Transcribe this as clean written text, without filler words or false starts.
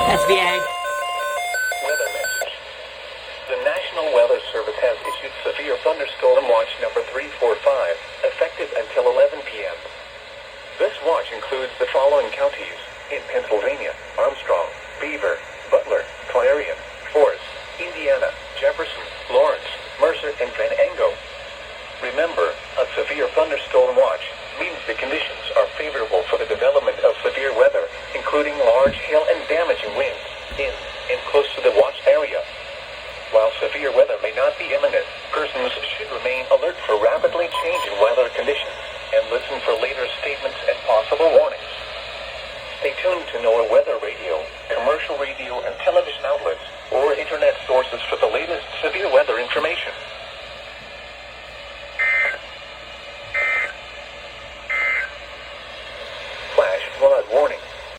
SVA. Weather message. The National Weather Service has issued severe thunderstorm watch number 345, effective until 11 p.m. This watch includes the following counties in Pennsylvania: Armstrong, Beaver, Butler, Clarion, Forest, Indiana, Jefferson, Lawrence, Mercer, and Van Ango. Remember, a severe thunderstorm watch means the conditions are favorable for the development of severe weather, including large hail and damaging winds in and close to the watch area. While severe weather may not be imminent, persons should remain alert for rapidly changing weather conditions and listen for later statements and possible warnings. Stay tuned to NOAA weather radio, commercial radio and television outlets, or internet sources for the latest severe weather information.